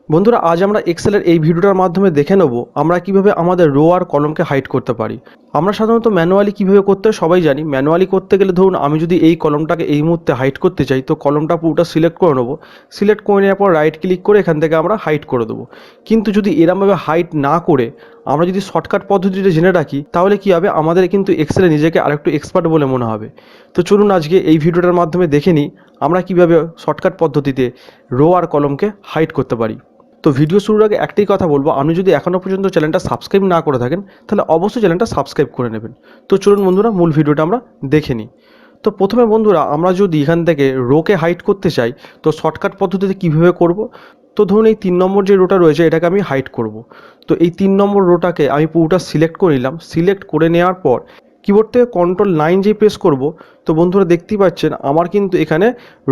বন্ধুরা আজ আমরা এক্সেলের এই ভিডিওটার মাধ্যমে দেখে নেব আমরা কিভাবে আমাদের রো আর কলমকে হাইড করতে পারি। আমরা সাধারণত ম্যানুয়ালি কিভাবে করতে হয় সবাই জানি। ম্যানুয়ালি করতে গেলে ধরুন আমি যদি এই কলমটাকে এই মুহূর্তে হাইড করতে চাই, তো কলমটা পুরোটা সিলেক্ট করে নেবো। সিলেক্ট করে নেওয়ার পর রাইট ক্লিক করে এখান থেকে আমরা হাইড করে দেবো। কিন্তু যদি এরমভাবে হাইড না করে আমরা যদি শর্টকাট পদ্ধতিটা জেনে রাখি, তাহলে কি হবে, আমাদের কিন্তু এক্সেলে নিজেকে আরেকটু এক্সপার্ট বলে মনে হবে। তো চলুন আজকে এই ভিডিওটার মাধ্যমে দেখে নিই আমরা কিভাবে শর্টকাট পদ্ধতিতে রো আর কলমকে হাইড করতে পারি। তো ভিডিও শুরুর আগে একটাই কথা বলবো, আপনি যদি এখনও পর্যন্ত চ্যানেলটা সাবস্ক্রাইব না করে থাকেন তাহলে অবশ্যই চ্যানেলটা সাবস্ক্রাইব করে নেবেন। তো চলুন বন্ধুরা মূল ভিডিওটা আমরা দেখে নিই। তো প্রথমে বন্ধুরা আমরা যদি এখান থেকে রোকে হাইড করতে চাই, তো শর্টকাট পদ্ধতিতে কীভাবে করব। তো ধরুন এই 3 নম্বর যে রোটা রয়েছে এটাকে আমি হাইড করব। তো এই 3 নম্বর রোটাকে আমি পুরোটা সিলেক্ট করে নিলাম। সিলেক্ট করে নেওয়ার পর কিবোর্ড থেকে Ctrl+9 যেই প্রেস করব, তো বন্ধুরা দেখতেই পাচ্ছেন আমার কিন্তু এখানে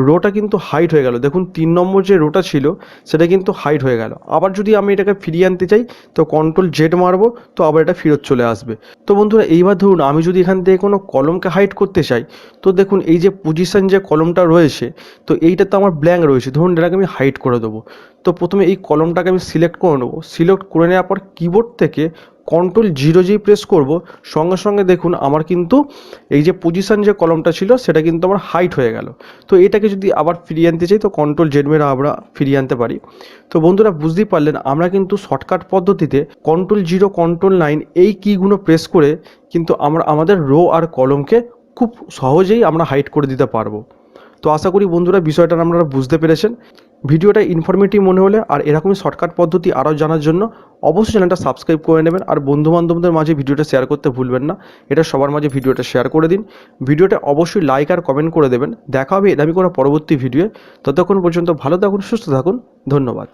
রোটা কিন্তু হাইড হয়ে গেল। দেখুন 3 নম্বর যে রোটা ছিল সেটা কিন্তু হাইড হয়ে গেল। আবার যদি আমি এটাকে ফিরিয়ে আনতে চাই তো Ctrl+Z মারবো, তো আবার এটা ফেরত চলে আসবে। তো বন্ধুরা এইবার ধরুন আমি যদি এখান থেকে কোনো কলমকে হাইড করতে চাই, তো দেখুন এই যে পজিশন যে কলমটা রয়েছে, তো এইটা তো আমার ব্ল্যাঙ্ক রয়েছে, ধরুন এটাকে আমি হাইড করে দেবো। তো প্রথমে এই কলমটাকে আমি সিলেক্ট করে নেবো। সিলেক্ট করে নেওয়ার পর কিবোর্ড থেকে Ctrl+0 যেই প্রেস করব, সঙ্গে সঙ্গে দেখুন আমার কিন্তু এই যে পজিশন যে কলমটা ছিল সেটা কিন্তু আমার হাইড হয়ে গেল। তো এটাকে যদি আবার ফিরিয়ে আনতে চাই তো Ctrl+Z মেরে আমরা ফিরিয়ে আনতে পারি। তো বন্ধুরা বুঝতেই পারলেন আমরা কিন্তু শর্টকাট পদ্ধতিতে Ctrl+0 Ctrl+9 এই কিগুলো প্রেস করে কিন্তু আমরা আমাদের রো আর কলমকে খুব সহজেই আমরা হাইড করে দিতে পারবো। তো আশা করি বন্ধুরা বিষয়টা আপনারা বুঝতে পেরেছেন। ভিডিওটা ইনফরমেটিভ মনে হলে আর এরকমই শর্টকাট পদ্ধতি আরও জানার জন্য অবশ্যই চ্যানেলটা সাবস্ক্রাইব করে নেবেন। আর বন্ধুবান্ধবদের মাঝে ভিডিওটা শেয়ার করতে ভুলবেন না। এটা সবার মাঝে ভিডিওটা শেয়ার করে দিন। ভিডিওটা অবশ্যই লাইক আর কমেন্ট করে দেবেন। দেখা হবে এরকমই কোনো পরবর্তী ভিডিও। ততক্ষণ পর্যন্ত ভালো থাকুন, সুস্থ থাকুন। ধন্যবাদ।